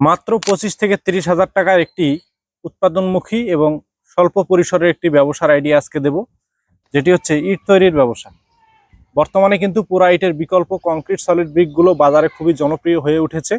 মাত্র 25 থেকে 30,000 টাকার একটি উৎপাদনমুখী এবং স্বল্প পরিসরের একটি ব্যবসার আইডিয়া আজকে দেব, যেটি হচ্ছে ইট তৈরির ব্যবসা। বর্তমানে কিন্তু পুরা ইটের বিকল্প কংক্রিট সলিড ব্রিকগুলো বাজারে খুবই জনপ্রিয় হয়ে উঠেছে।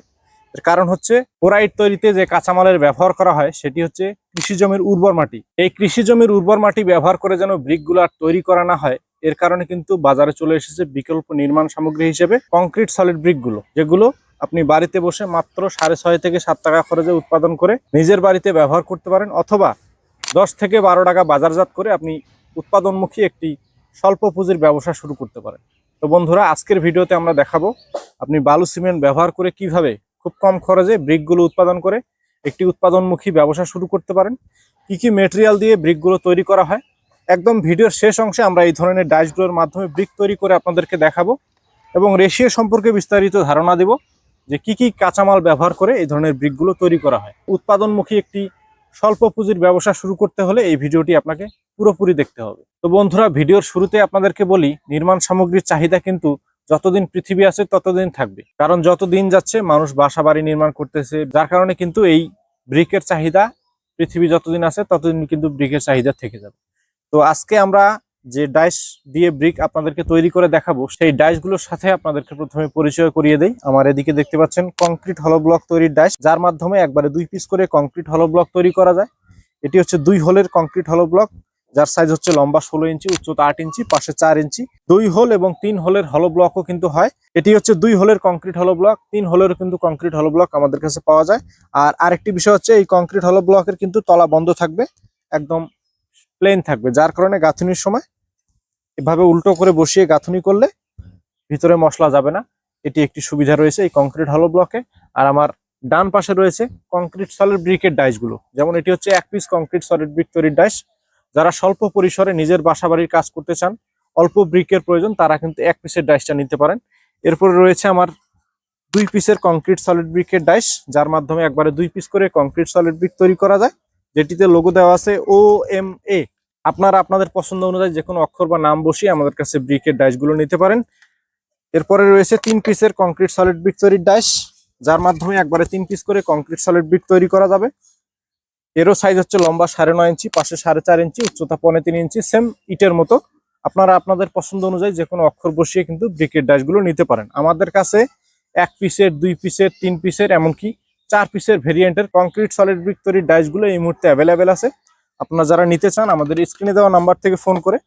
এর কারণ হচ্ছে পুরা ইট তৈরিতে যে কাঁচামালের ব্যবহার করা হয় সেটি হচ্ছে কৃষি জমির উর্বর মাটি। এই কৃষি জমির উর্বর মাটি ব্যবহার করে যেন ব্রিকগুলো আর তৈরি করা না হয়, এর কারণে কিন্তু বাজারে চলে এসেছে বিকল্প নির্মাণ সামগ্রী হিসেবে কংক্রিট সলিড ব্রিকগুলো, যেগুলো আপনি বাড়িতে বসে মাত্র 6.5 থেকে 7 টাকা খরচে উৎপাদন করে নিজের বাড়িতে ব্যবহার করতে পারেন, অথবা 10 থেকে 12 টাকা বাজারজাত করে আপনি উৎপাদনমুখী একটি স্বল্প পুঁজির ব্যবসা শুরু করতে পারেন। তো বন্ধুরা, আজকের ভিডিওতে আমরা দেখাবো আপনি বালু সিমেন্ট ব্যবহার করে কিভাবে খুব কম খরচে ব্রিকগুলো উৎপাদন করে একটি উৎপাদনমুখী ব্যবসা শুরু করতে পারেন, কি কি মেটেরিয়াল দিয়ে ব্রিকগুলো তৈরি করা হয়। একদম ভিডিওর শেষ অংশে আমরা এই ধরনের ডাইসগুলোর মাধ্যমে ব্রিক তৈরি করে আপনাদেরকে দেখাবো এবং রেশিও সম্পর্কে বিস্তারিত ধারণা দেব যে কি কি কাঁচামাল ব্যবহার করে এই ধরনের ব্রিকগুলো তৈরি করা হয়। উৎপাদনমুখী একটি স্বল্প পুঁজির ব্যবসা শুরু করতে হলে এই ভিডিওটি আপনাকে পুরোপুরি দেখতে হবে। তো বন্ধুরা, ভিডিওর শুরুতে আপনাদেরকে বলি, নির্মাণ সামগ্রীর চাহিদা কিন্তু যতদিন পৃথিবী আছে ততদিন থাকবে, কারণ যত দিন যাচ্ছে মানুষ বাসা বাড়ি নির্মাণ করতেছে, যার কারণে কিন্তু এই ব্রিকের চাহিদা পৃথিবী যতদিন আছে ততদিন কিন্তু ব্রিকের চাহিদা থেকে যাবে। তো আজকে আমরা যে ডাইস দিয়ে ব্রিক আপনাদেরকে তৈরি করে দেখাবো, সেই ডাইসগুলোর সাথে আপনাদেরকে প্রথমে পরিচয় করিয়ে দেই। আমার এদিকে দেখতে পাচ্ছেন কংক্রিট হলো ব্লক তৈরির ডাইস, যার মাধ্যমে একবারে 2 পিস করে কংক্রিট হলো ব্লক তৈরি করা যায়। এটি হচ্ছে 2 হোলের কংক্রিট হলো ব্লক, যার সাইজ হচ্ছে লম্বা 16 ইঞ্চি, উচ্চতা 8 ইঞ্চি, পাশে 4 ইঞ্চি। 2 হোল এবং 3 হোলের হলো ব্লকও কিন্তু হয়। এটি হচ্ছে 2 হোলের কংক্রিট হলো ব্লক, 3 হোলের কিন্তু কংক্রিট হলো ব্লক আমাদের কাছে পাওয়া যায়। আর আরেকটি বিষয় হচ্ছে এই কংক্রিট হলো ব্লকের কিন্তু তলা বন্ধ থাকবে, একদম প্লেন থাকবে, যার কারণে গাঁথুনির সময় এভাবে উল্টো করে বসিয়ে গাঁথুনি করলে ভিতরে মশলা যাবে না। এটি একটি সুবিধা রয়েছে এই কংক্রিট হলো ব্লকে। আর আমার ডান পাশে রয়েছে কংক্রিট সলিড ব্রিকের ডাইসগুলো, যেমন এটি হচ্ছে 1 পিস কংক্রিট সলিড ব্রিক তৈরির ডাইস। যারা স্বল্প পরিসরে নিজের বাসা বাড়ির কাজ করতে চান, অল্প ব্রিকের প্রয়োজন, তারা কিন্তু 1 পিসের ডাইসটা নিতে পারেন। এরপরে রয়েছে আমার 2 পিসের কংক্রিট সলিড ব্রিকের ডাইস, যার মাধ্যমে একবারে 2 পিস করে কংক্রিট সলিড ব্রিক তৈরি করা যায়, যেটিতে লোগো দেওয়া আছে OMA। আপনারা আপনাদের পছন্দ অনুযায়ী যে কোনো অক্ষর বা নাম বসিয়ে আমাদের কাছে ব্রিকের ডাইসগুলো নিতে পারেন। এরপরে রয়েছে 3 পিসের কংক্রিট সলিড ব্রিক তৈরির ডাইস, যার মাধ্যমে একবারে 3 পিস করে কংক্রিট সলিড ব্রিক তৈরি করা যাবে। এরও সাইজ হচ্ছে লম্বা 9.5 ইঞ্চি, পাশে 4.5 ইঞ্চি, উচ্চতা 3.5 ইঞ্চি, সেম ইটের মতো। আপনারা আপনাদের পছন্দ অনুযায়ী যে কোনো অক্ষর বসিয়ে কিন্তু ব্রিকের ডাইসগুলো নিতে পারেন। আমাদের কাছে 1 পিসের, 2 পিসের, 3 পিসের, এমনকি 4 পিসের ভেরিয়েন্টের কংক্রিট সলিড ব্রিক তৈরির ডাইসগুলো এই মুহূর্তে অ্যাভেলেবেল আছে। আপনারা যারা নিতে চান আমাদের স্ক্রিনে দেওয়া নাম্বার থেকে ফোন করে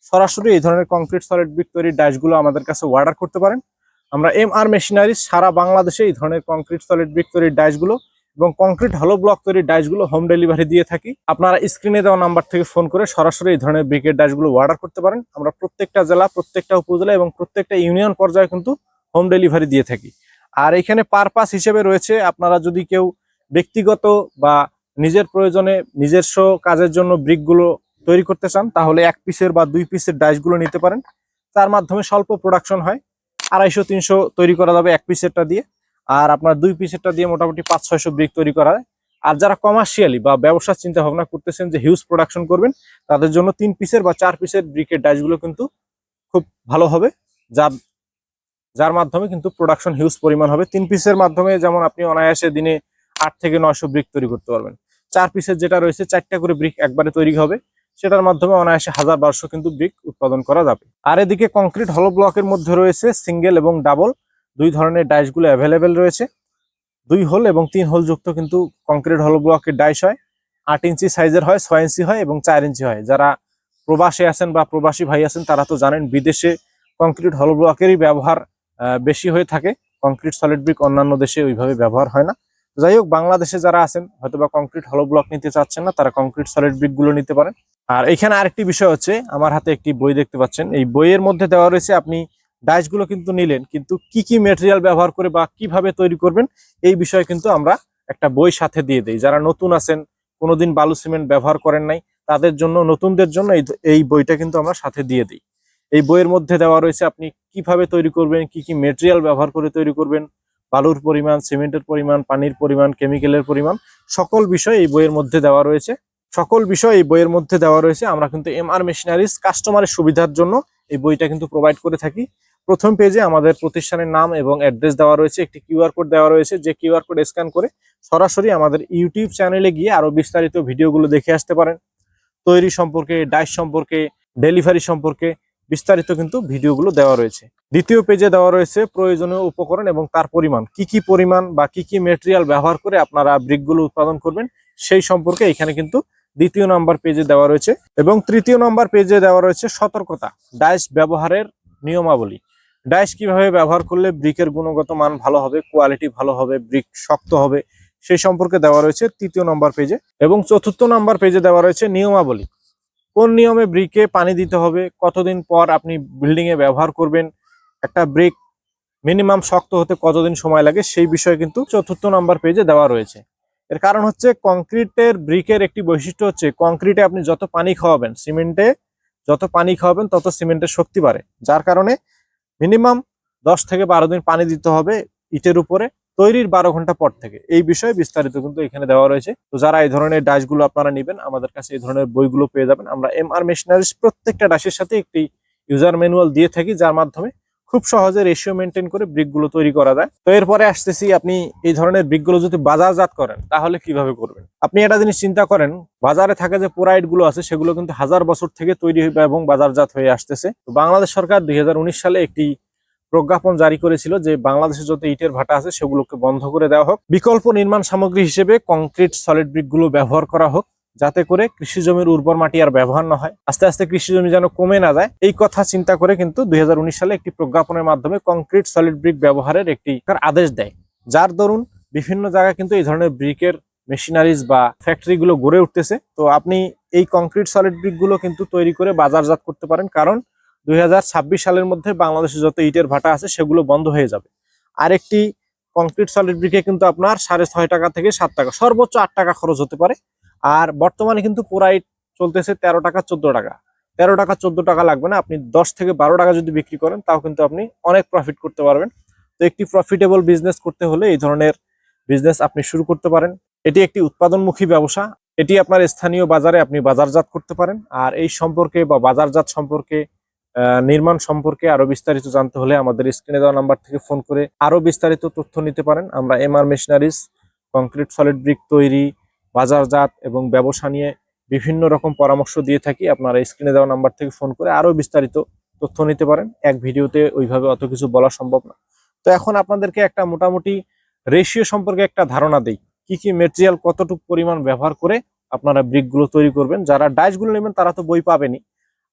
সরাসরি এই ধরনের কংক্রিট সলিড ব্রিক তৈরির ডাইসগুলো আমাদের কাছে অর্ডার করতে পারেন। আমরা MR মেশিনারিজ সারা বাংলাদেশে এই ধরনের কংক্রিট সলিড ব্রিক তৈরির ডাইসগুলো এবং কংক্রিট হলো ব্লক তৈরির ডাইসগুলো হোম ডেলিভারি দিয়ে থাকি। আপনারা স্ক্রিনে দেওয়া নাম্বার থেকে ফোন করে সরাসরি এই ধরনের ব্রিকের ডাইসগুলো অর্ডার করতে পারেন। আমরা প্রত্যেকটা জেলা, প্রত্যেকটা উপজেলা এবং প্রত্যেকটা ইউনিয়ন পর্যায়ে কিন্তু হোম ডেলিভারি দিয়ে থাকি। আর এখানে পারপাস হিসেবে রয়েছে, আপনারা যদি কেউ ব্যক্তিগত বা নিজের প্রয়োজনে নিজস্ব কাজের জন্য ব্রিকগুলো তৈরি করতে চান, তাহলে 1 পিসের বা 2 পিসের ডাইসগুলো নিতে পারেন। তার মাধ্যমে স্বল্প প্রোডাকশন হয়, 250-300 তৈরি করা যাবে 1 পিসেরটা দিয়ে। আর আপনার 2 পিসেরটা দিয়ে মোটামুটি 500-600 ব্রিক তৈরি করা হয়। আর যারা কমার্শিয়ালি বা ব্যবসার চিন্তা ভাবনা করতেছেন যে হিউজ প্রোডাকশন করবেন, তাদের জন্য 3 পিসের বা 4 পিসের ব্রিকের ডাইসগুলো কিন্তু খুব ভালো হবে, যার মাধ্যমে কিন্তু প্রোডাকশন হিউজ পরিমাণ হবে। 3 পিসের মাধ্যমে যেমন আপনি অনায়াসে দিনে 8 থেকে 900 ব্রিক তৈরি করতে পারবেন। 4 পিসের যেটা রয়েছে 4টা করে ব্রিক একবারে তৈরি হবে, সেটার মাধ্যমে অনায়াসে 1000-1200 কিন্তু ব্রিক উৎপাদন করা যাবে। আর এদিকে কংক্রিট হলো ব্লকের মধ্যে রয়েছে সিঙ্গেল এবং ডাবল, 2 ধরনের ডাইসগুলো অ্যাভেলেবেল রয়েছে। 2 হোল এবং 3 হোল যুক্ত কিন্তু কংক্রিট হলো ব্লকের ডাইস হয়। 8 ইঞ্চি সাইজের হয়, 6 ইঞ্চি হয় এবং 4 ইঞ্চি হয়। যারা প্রবাসে আছেন বা প্রবাসী ভাই আছেন, তারা তো জানেন বিদেশে কংক্রিট হলো ব্লকেরই ব্যবহার বেশি হয়ে থাকে। কংক্রিট সলিড ব্রিক অন্যান্য দেশে ওইভাবে ব্যবহার হয় না। যাই হোক, বাংলাদেশে যারা আছেন হয়তো বা কংক্রিট হলো ব্লক নিতে চাচ্ছেন না, তারা কংক্রিট সলিড ব্রিক গুলো নিতে পারেন। আর এখানে আরেকটি বিষয় হচ্ছে, আমার হাতে একটি বই দেখতে পাচ্ছেন, এই বইয়ের মধ্যে দেওয়া রয়েছে আপনি ডাইসগুলো কিন্তু নিলেন, কিন্তু কি কি মেটেরিয়াল ব্যবহার করে বা কিভাবে তৈরি করবেন এই বিষয়ে কিন্তু আমরা একটা বই সাথে দিয়ে দিই। যারা নতুন আছেন, কোনোদিন বালু সিমেন্ট ব্যবহার করেন নাই, তাদের জন্য, নতুনদের জন্য এই বইটা কিন্তু আমরা সাথে দিয়ে দিই। এই বইয়ের মধ্যে দেওয়া রয়েছে আপনি কিভাবে তৈরি করবেন, কি কি মেটেরিয়াল ব্যবহার করে তৈরি করবেন, বালুর পরিমাণ, সিমেন্টের পরিমাণ, পানির পরিমাণ, কেমিক্যালের পরিমাণ, সকল বিষয় এই বইয়ের মধ্যে দেওয়া রয়েছে। আমরা কিন্তু MR মেশিনারিজ কাস্টমারের সুবিধার জন্য এই বইটা কিন্তু প্রোভাইড করে থাকি। প্রথম পেজে আমাদের প্রতিষ্ঠানের নাম এবং অ্যাড্রেস দেওয়া রয়েছে, একটি কিউআর কোড দেওয়া রয়েছে, যে কিউআর কোড স্ক্যান করে সরাসরি আমাদের ইউটিউব চ্যানেলে গিয়ে আরো বিস্তারিত ভিডিওগুলো দেখে আসতে পারেন। তৈরি সম্পর্কে, ডাইস সম্পর্কে, ডেলিভারি সম্পর্কে বিস্তারিত কিন্তু ভিডিওগুলো দেওয়া রয়েছে। দ্বিতীয় পেজে দেওয়া রয়েছে প্রয়োজনীয় উপকরণ এবং তার পরিমাণ, কি পরিমাণ বা কি মেটেরিয়াল ব্যবহার করে আপনারা ব্রিকগুলো উৎপাদন করবেন সেই সম্পর্কে এখানে কিন্তু দ্বিতীয় নাম্বার পেজে দেওয়া রয়েছে। এবং তৃতীয় নাম্বার পেজে দেওয়া রয়েছে সতর্কতা, ডাইস ব্যবহারের নিয়মাবলী। ডাইস কিভাবে ব্যবহার করলে ব্রিকের গুণগত মান ভালো হবে, কোয়ালিটি ভালো হবে, ব্রিক শক্ত হবে, সেই সম্পর্কে দেওয়া রয়েছে তৃতীয় নম্বর পেজে। এবং চতুর্থ নম্বর পেজে দেওয়া রয়েছে নিয়মাবলী, কোন নিয়মে ব্রিকে পানি দিতে হবে, কতদিন পর আপনি বিল্ডিং এ ব্যবহার করবেন, একটা ব্রিক মিনিমাম শক্ত হতে কতদিন সময় লাগে, সেই বিষয়ে কিন্তু চতুর্থ নম্বর পেজে দেওয়া রয়েছে। এর কারণ হচ্ছে কংক্রিটের ব্রিকের একটি বৈশিষ্ট্য হচ্ছে কংক্রিটে আপনি যত পানি খাওয়াবেন, সিমেন্টে যত পানি খাওয়াবেন তত সিমেন্টের শক্তি বাড়ে, যার কারণে মিনিমাম 10 থেকে 12 দিন পানি দিতে হবে ইটের উপরে তৈরির 12 ঘন্টা পর থেকে। এই বিষয়ে বিস্তারিত কিন্তু এখানে দেওয়া রয়েছে। তো যারা এই ধরনের ডাইসগুলো আপনারা নেবেন, আমাদের কাছে এই ধরনের বইগুলো পেয়ে যাবেন। আমরা এমআর মেশিনারিজ প্রত্যেকটা ডাইসের সাথে একটি ইউজার ম্যানুয়াল দিয়ে থাকি, যার মাধ্যমে খুব সহজে রেশিও মেনটেন করে ব্রিকগুলো তৈরি করা যায়। তো এরপরে আসতেছি, আপনি এই ধরনের ব্রিকগুলো যদি বাজারজাত করেন তাহলে কিভাবে করবেন। আপনি একটা জিনিস চিন্তা করেন, বাজারে থাকা যে পোরাইট গুলো আছে সেগুলো কিন্তু হাজার বছর থেকে তৈরি হয়ে এবং বাজারজাত হয়ে আসতেছে। তো বাংলাদেশ সরকার 2019 সালে একটি প্রজ্ঞাপন জারি করেছিল যে বাংলাদেশে যত ইটের ভাটা আছে সেগুলোকে বন্ধ করে দেওয়া হোক, বিকল্প নির্মাণ সামগ্রী হিসেবে কংক্রিট সলিড ব্রিকগুলো ব্যবহার করা হোক, যাতে করে কৃষি জমির উর্বর মাটি আর ব্যবহার না হয়, আস্তে আস্তে কৃষি জমি যেন কমে না যায়। এই কথা চিন্তা করে কিন্তু 2019 সালে একটি প্রজ্ঞাপনের মাধ্যমে কংক্রিট সলিড ব্রিক ব্যবহারের একটি আদেশ দেয়, যার দরুন বিভিন্ন জায়গায় কিন্তু এই ধরনের ব্রিকের মেশিনারিজ বা ফ্যাক্টরি গুলো গড়ে উঠতেছে। তো আপনি এই কংক্রিট সলিড ব্রিক গুলো কিন্তু তৈরি করে বাজারজাত করতে পারেন, কারণ 2026 সালের মধ্যে বাংলাদেশে যত ইটের ভাটা আছে সেগুলো বন্ধ হয়ে যাবে। আরেকটি কংক্রিট সলিড ব্রিকে কিন্তু আপনার 6.5 টাকা থেকে 7 টাকা, সর্বোচ্চ 8 টাকা খরচ হতে পারে। আর বর্তমানে কিন্তু পোরাইট চলতেছে 13 টাকা 14 টাকা। 13 টাকা 14 টাকা লাগবে না, আপনি 10 থেকে 12 টাকা যদি বিক্রি করেন তাও কিন্তু আপনি অনেক প্রফিট করতে পারবেন। তো একটি প্রফিটেবল বিজনেস করতে হলে এই ধরনের বিজনেস আপনি শুরু করতে পারেন। এটি একটি উৎপাদনমুখী ব্যবসা, এটি আপনার স্থানীয় বাজারে আপনি বাজারজাত করতে পারেন। আর এই সম্পর্কে বা বাজারজাত সম্পর্কে, নির্মাণ সম্পর্কে আরো বিস্তারিত জানতে হলে আমাদের স্ক্রিনে দেওয়া নাম্বার থেকে ফোন করে আরো বিস্তারিত তথ্য নিতে পারেন। আমরা MR machineries concrete solid brick তৈরি, বাজারজাত এবং ব্যবসা নিয়ে বিভিন্ন রকম পরামর্শ দিয়ে থাকি। আপনারা স্ক্রিনে দেওয়া নাম্বার থেকে ফোন করে আরো বিস্তারিত তথ্য নিতে পারেন। এক ভিডিওতে ওইভাবে অত কিছু বলা সম্ভব না। তো এখন আপনাদেরকে একটা মোটামুটি রেশিও সম্পর্কে একটা ধারণা দেই, কি মেটেরিয়াল কতটুকু পরিমাণ ব্যবহার করে আপনারা ব্রিকগুলো তৈরি করবেন। যারা ডাইসগুলো নেবেন তারা তো বই পাবেনই,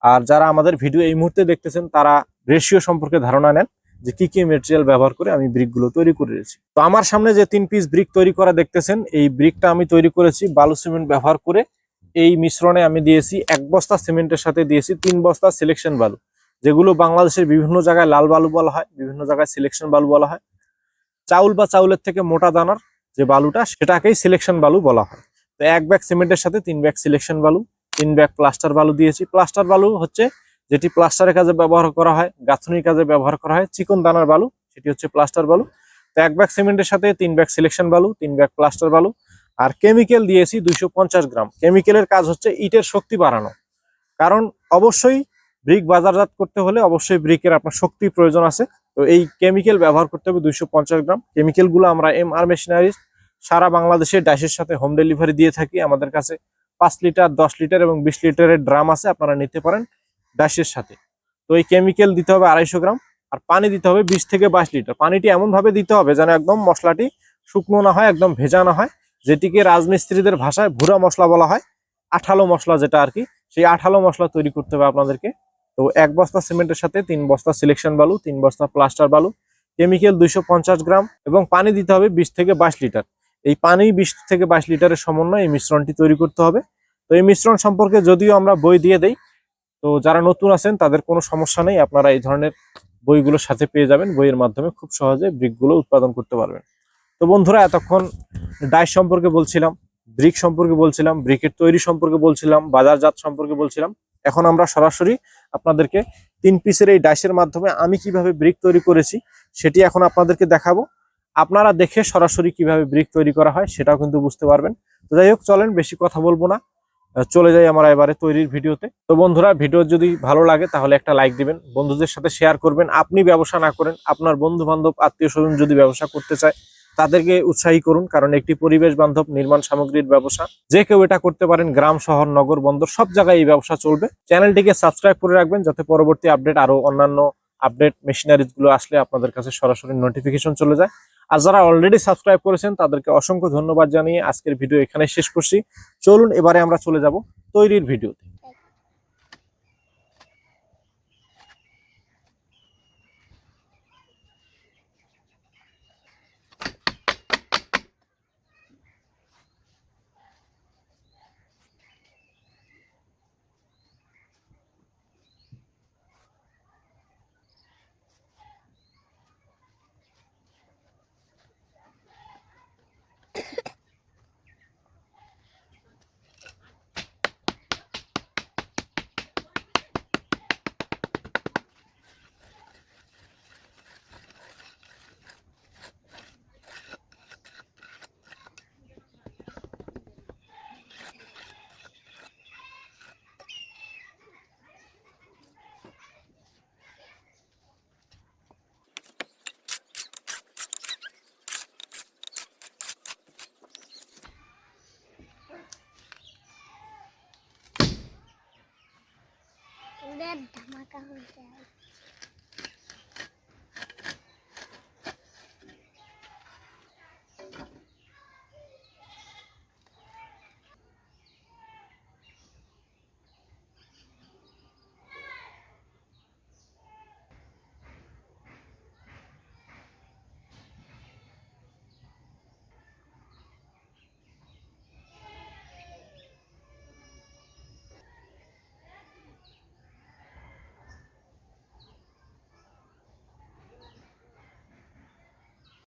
আর যারা আমাদের ভিডিও এই মুহূর্তে দেখতেছেন তারা রেশিও সম্পর্কে ধারণা নেন যে কি মেটেরিয়াল ব্যবহার করে আমি ব্রিকগুলো তৈরি করেছি। তো আমার সামনে যে 3 পিস ব্রিক তৈরি করা দেখতেছেন, এই ব্রিকটা আমি তৈরি করেছি বালু সিমেন্ট ব্যবহার করে। এই মিশ্রণে আমি দিয়েছি 1 বস্তা সিমেন্টের সাথে দিয়েছি 3 বস্তা সিলেকশন বালু, যেগুলো বাংলাদেশের বিভিন্ন জায়গায় লাল বালু বলা হয়, বিভিন্ন জায়গায় সিলেকশন বালু বলা হয়। চাউল বা চাউলের থেকে মোটা দানার যে বালুটা সেটাকেই সিলেকশন বালু বলা হয়। তো 1 ব্যাগ সিমেন্টের সাথে 3 ব্যাগ সিলেকশন বালু, 3 ব্যাগ প্লাস্টার বালু দিয়েছি। প্লাস্টার বালু হচ্ছে যেটি প্লাস্টারের কাজে ব্যবহার করা হয়, গাঁথনির কাজে ব্যবহার করা হয়, চিকন দানার বালু, সেটি হচ্ছে প্লাস্টার বালু। তো 1 ব্যাগ সিমেন্টের সাথে 3 ব্যাগ সিলেকশন বালু, 3 ব্যাগ প্লাস্টার বালু। আর কেমিক্যাল দিয়েছি 250 গ্রাম। কেমিক্যালের কাজ হচ্ছে ইটের শক্তি বাড়ানো, কারণ অবশ্যই ব্রিক বাজারজাত করতে হলে অবশ্যই ব্রিকের আপনার শক্তির প্রয়োজন আছে। তো এই কেমিক্যাল ব্যবহার করতে হবে 250 গ্রাম। কেমিক্যালগুলো আমরা এমআর মেশিনারিজ সারা বাংলাদেশে ডাইসের সাথে হোম ডেলিভারি দিয়ে থাকি। আমাদের কাছে 5 লিটার, 10 লিটার এবং 20 লিটারের ড্রাম আছে, আপনারা নিতে পারেন ডাইসের সাথে। তো এই কেমিক্যাল দিতে হবে 250 গ্রাম, আর পানি দিতে হবে 20 থেকে 22 লিটার। পানিটি এমন ভাবে দিতে হবে যেন একদম মশলাটি শুকনো না হয়, একদম ভেজা না হয়, যেটিকে রাজমিস্ত্রিদের ভাষায় ভুরা মশলা বলা হয়, আঠালো মশলা যেটা আর কি, সেই আঠালো মশলা তৈরি করতে হবে আপনাদেরকে। তো 1 বস্তা সিমেন্টের সাথে 3 বস্তা সিলেকশন বালু, 3 বস্তা প্লাস্টার বালু, কেমিক্যাল 250 গ্রাম এবং পানি দিতে হবে 20 থেকে 22 লিটার। এই পানি 20 থেকে 22 লিটারের সমন্বয়ে এই মিশ্রণটি তৈরি করতে হবে। তো এই মিশ্রণ সম্পর্কে যদিও আমরা বই দিয়ে দেই, তো যারা নতুন আছেন তাদের কোনো সমস্যা নেই, আপনারা এই ধরনের বইগুলোর সাথে পেয়ে যাবেন। বইয়ের মাধ্যমে খুব সহজে ব্রিকগুলো উৎপাদন করতে পারবেন। তো বন্ধুরা, এতক্ষণ ডাইস সম্পর্কে বলছিলাম, ব্রিক সম্পর্কে বলছিলাম, ব্রিকের তৈরি সম্পর্কে বলছিলাম, বাজারজাত সম্পর্কে বলছিলাম। এখন আমরা সরাসরি আপনাদেরকে 3 পিসের এই ডাইসের মাধ্যমে আমি কিভাবে ব্রিক তৈরি করেছি সেটি এখন আপনাদেরকে দেখাবো। আপনারা দেখে সরাসরি কিভাবে ব্রিক তৈরি করা হয় সেটাও কিন্তু বুঝতে পারবেন। তো যাই হোক, চলেন বেশি কথা বলবো না, চলে যাই আমরা এবারে তৈরির ভিডিওতে। তো বন্ধুরা, ভিডিও যদি ভালো লাগে তাহলে একটা লাইক দিবেন, বন্ধুদের সাথে শেয়ার করবেন। আপনি ব্যবসা না করেন, আপনার বন্ধু বান্ধব আত্মীয় স্বজন যদি ব্যবসা করতে চায় তাদেরকে উৎসাহী করুন, কারণ একটি পরিবেশ বান্ধব নির্মাণ সামগ্রীর ব্যবসা, যে কেউ এটা করতে পারেন। গ্রাম, শহর, নগর, বন্দর সব জায়গায় এই ব্যবসা চলবে। চ্যানেলটিকে সাবস্ক্রাইব করে রাখবেন, যাতে পরবর্তী আপডেট আরো অন্যান্য আপডেট মেশিনারিজ গুলো আসলে আপনাদের কাছে সরাসরি নোটিফিকেশন চলে যায়। আর যারা অলরেডি সাবস্ক্রাইব করেছেন তাদেরকে অসংখ্য ধন্যবাদ জানিয়ে আজকের ভিডিও এখানে শেষ করছি। চলুন এবারে আমরা চলে যাব তৈরির ভিডিওতে। पूरा धमाका हो गया है।